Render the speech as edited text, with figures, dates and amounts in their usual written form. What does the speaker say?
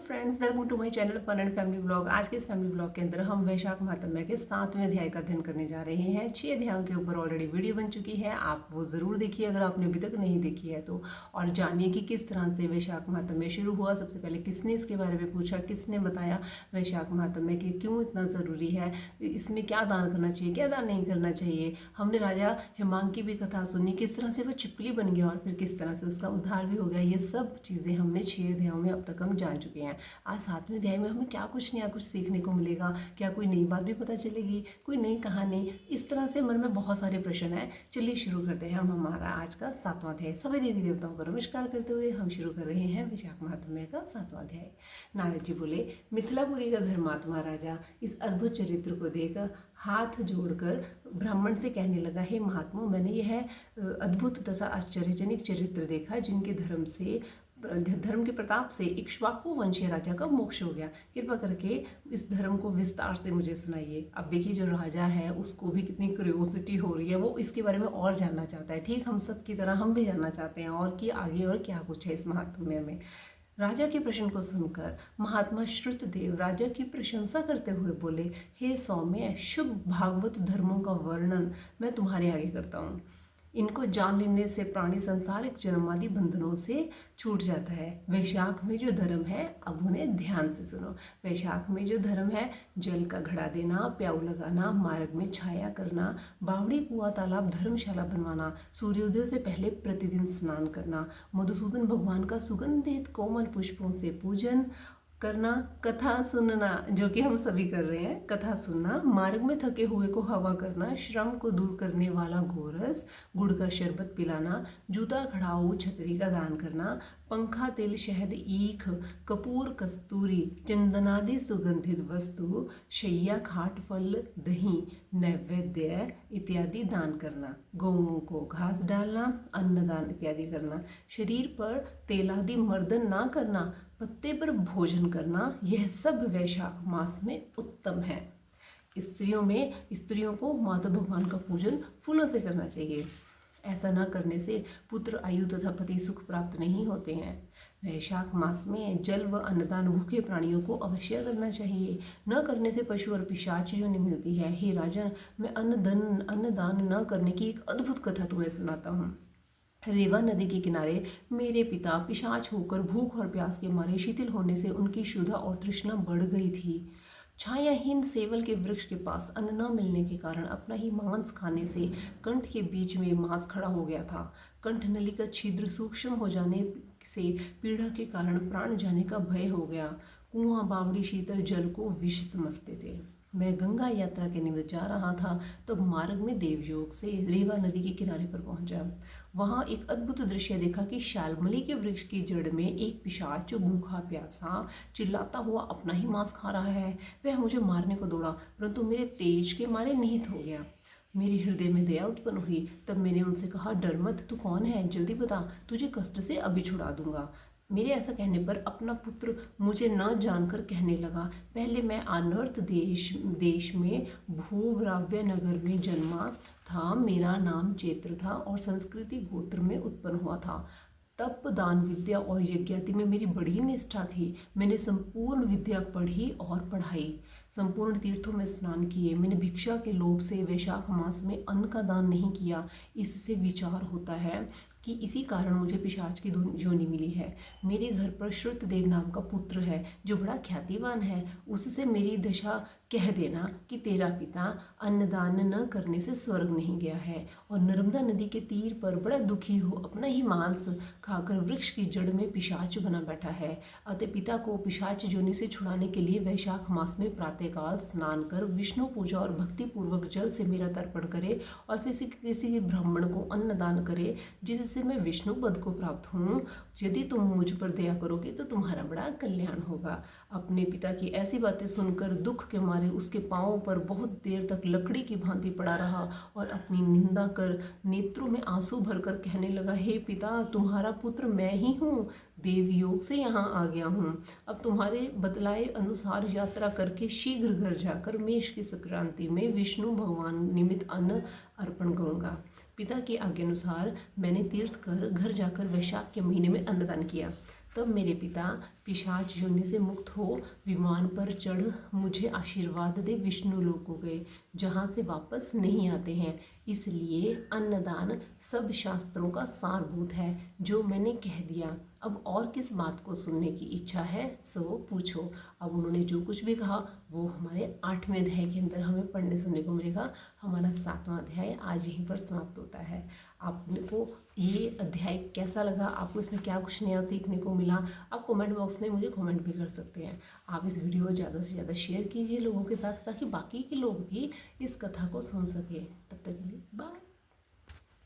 Friends, welcome to my channel fun and family blog. आज के इस फैमिली ब्लॉग के अंदर हम वैशाख महात्म्य के 7वें अध्याय का अध्ययन करने जा रहे हैं। 6 अध्यायों के ऊपर ऑलरेडी वीडियो बन चुकी है, आप वो ज़रूर देखिए अगर आपने अभी तक नहीं देखी है तो। और जानिए कि किस तरह से वैशाख महात्म्य शुरू हुआ, सबसे पहले किसने इसके बारे में पूछा, किसने बताया वैशाख महात्म्य कि क्यों इतना ज़रूरी है, इसमें क्या दान करना चाहिए, क्या दान नहीं करना चाहिए। हमने राजा हिमांक की भी कथा सुनी, किस तरह से वो छिपकली बन गया और फिर किस तरह से उसका उद्धार भी हो गया। ये सब चीज़ें हमने 6 अध्यायों में अब तक हम जान चुके हैं। आज 7वें अध्याय में हमें क्या कुछ नया कुछ सीखने को मिलेगा, क्या कोई नई बात भी पता चलेगी, कोई नई कहानी। इस तरह से मन में बहुत सारे प्रश्न हैं। चलिए शुरू करते हैं हम हमारा आज का 7वां अध्याय। सभी देवी देवताओं को नमस्कार करते हुए हम शुरू कर रहे हैं वैशाख महात्म्य का 7वां अध्याय। नारद जी बोले, मिथिलापुरी का धर्मात्मा राजा इस अद्भुत चरित्र को देख हाथ जोड़कर ब्राह्मण से कहने लगा, हे महात्मा, मैंने यह अद्भुत तथा आश्चर्यजनक चरित्र देखा जिनके धर्म के प्रताप से इक्ष्वाकु वंशीय राजा का मोक्ष हो गया। कृपा करके इस धर्म को विस्तार से मुझे सुनाइए। अब देखिए, जो राजा है उसको भी कितनी क्यूरियोसिटी हो रही है, वो इसके बारे में और जानना चाहता है। ठीक हम सब की तरह हम भी जानना चाहते हैं और कि आगे और क्या कुछ है इस महात्म्य में। राजा के प्रश्न को सुनकर महात्मा श्रुतदेव राजा की प्रशंसा करते हुए बोले, हे सौम्य, शुभ भागवत धर्मों का वर्णन मैं तुम्हारे आगे करता हूँ। इनको जान लेने से प्राणी संसारिक जन्मादि बंधनों से छूट जाता है। वैशाख में जो धर्म है, अब उन्हें ध्यान से सुनो। वैशाख में जो धर्म है, जल का घड़ा देना, प्याऊ लगाना, मार्ग में छाया करना, बावड़ी, कुआं, तालाब, धर्मशाला बनवाना, सूर्योदय से पहले प्रतिदिन स्नान करना, मधुसूदन भगवान का सुगंधित कोमल पुष्पों से पूजन करना, कथा सुनना, जो कि हम सभी कर रहे हैं, कथा सुनना, मार्ग में थके हुए को हवा करना, श्रम को दूर करने वाला गोरस, गुड़ का शरबत पिलाना, जूता, खड़ाऊ, छतरी का दान करना, पंखा, तिल, शहद, ईख, कपूर, कस्तूरी, चंदनादि सुगंधित वस्तु, शैया, खाट, फल, दही, नैवेद्य इत्यादि दान करना, गौओं को घास डालना, अन्नदान इत्यादि करना, शरीर पर तेलादि मर्दन ना करना, पत्ते पर भोजन करना, यह सब वैशाख मास में उत्तम है। स्त्रियों को माता भगवान का पूजन फूलों से करना चाहिए। ऐसा न करने से पुत्र, आयु तथा पति सुख प्राप्त नहीं होते हैं। वैशाख मास में जल व अन्नदान भूखे प्राणियों को अवश्य करना चाहिए। न करने से पशु और पिशाच योनि मिलती है। हे राजन, मैं अन्नदान न करने की एक अद्भुत कथा तुम्हें सुनाता हूँ। रेवा नदी के किनारे मेरे पिता पिशाच होकर भूख और प्यास के मारे शिथिल होने से उनकी क्षुधा और तृष्णा बढ़ गई थी। छायाहीन सेवल के वृक्ष के पास अन्न न मिलने के कारण अपना ही मांस खाने से कंठ के बीच में मांस खड़ा हो गया था। कंठ नली का छिद्र सूक्ष्म हो जाने से पीड़ा के कारण प्राण जाने का भय हो गया। कुआं, बावड़ी, शीतल जल को विष समझते थे। मैं गंगा यात्रा के निमित्त जा रहा था, तब मार्ग में देवयोग से रेवा नदी के किनारे पर पहुंचा। वहां एक अद्भुत दृश्य देखा कि शाल्मली के वृक्ष की जड़ में एक पिशाच जो भूखा प्यासा चिल्लाता हुआ अपना ही मांस खा रहा है। वह मुझे मारने को दौड़ा, परंतु मेरे तेज के मारे निहत हो गया। मेरे हृदय में दया उत्पन्न हुई। तब मैंने उनसे कहा, डर मत, तू कौन है, जल्दी बता, तुझे कष्ट से अभी छुड़ा दूंगा। मेरे ऐसा कहने पर अपना पुत्र मुझे न जानकर कहने लगा, पहले मैं अनर्थ देश में भूग्राव्य नगर में जन्मा था। मेरा नाम चैत्र था और संस्कृति गोत्र में उत्पन्न हुआ था। तप, दान, विद्या और यज्ञाति में मेरी बड़ी निष्ठा थी। मैंने संपूर्ण विद्या पढ़ी और पढ़ाई, संपूर्ण तीर्थों में स्नान किए। मैंने भिक्षा के लोभ से वैशाख मास में अन्न का दान नहीं किया। इससे विचार होता है कि इसी कारण मुझे पिशाच की योनि मिली है। मेरे घर पर श्रुतदेव नाम का पुत्र है जो बड़ा ख्यातिवान है। उससे मेरी दशा कह देना कि तेरा पिता अन्नदान न करने से स्वर्ग नहीं गया है और नर्मदा नदी के तीर पर बड़ा दुखी हो अपना ही मांस खाकर वृक्ष की जड़ में पिशाच बना बैठा है। अतः पिता को पिशाच योनि से छुड़ाने के लिए वैशाख मास में प्रातःकाल स्नान कर विष्णु पूजा और भक्ति पूर्वक जल से मेरा तर्पण करे और फिर किसी ब्राह्मण को अन्नदान करे, जिससे मैं विष्णु पद को प्राप्त हूँ। यदि तुम मुझ पर दया करोगे तो तुम्हारा बड़ा कल्याण होगा। अपने पिता की ऐसी बातें सुनकर दुख के मारे उसके पांवों पर बहुत देर तक लकड़ी की भांति पड़ा रहा और अपनी निंदा कर नेत्रों में आंसू भरकर कहने लगा, हे पिता, तुम्हारा पुत्र मैं ही हूँ। देवयोग से यहाँ आ गया हूँ। अब तुम्हारे बतलाए अनुसार यात्रा करके शीघ्र घर जाकर मेष की संक्रांति में विष्णु भगवान निमित्त अन्न अर्पण करूँगा। पिता की आज्ञानुसार मैंने तीर्थ कर घर जाकर वैशाख के महीने में अन्नदान किया। तब मेरे पिता पिशाच योनि से मुक्त हो विमान पर चढ़ मुझे आशीर्वाद दे विष्णु लोक को गए, जहाँ से वापस नहीं आते हैं। इसलिए अन्नदान सब शास्त्रों का सारभूत है, जो मैंने कह दिया। अब और किस बात को सुनने की इच्छा है सो पूछो। अब उन्होंने जो कुछ भी कहा वो हमारे 8वें अध्याय के अंदर हमें पढ़ने सुनने को मिलेगा। हमारा 7वां अध्याय आज यहीं पर समाप्त होता है। आपको ये अध्याय कैसा लगा, आपको इसमें क्या कुछ नया सीखने को मिला, आप कमेंट बॉक्स में मुझे कमेंट भी कर सकते हैं। आप इस वीडियो को ज़्यादा से ज़्यादा शेयर कीजिए लोगों के साथ, ताकि बाकी के लोग भी इस कथा को सुन सकें। तब तक के लिए बाय।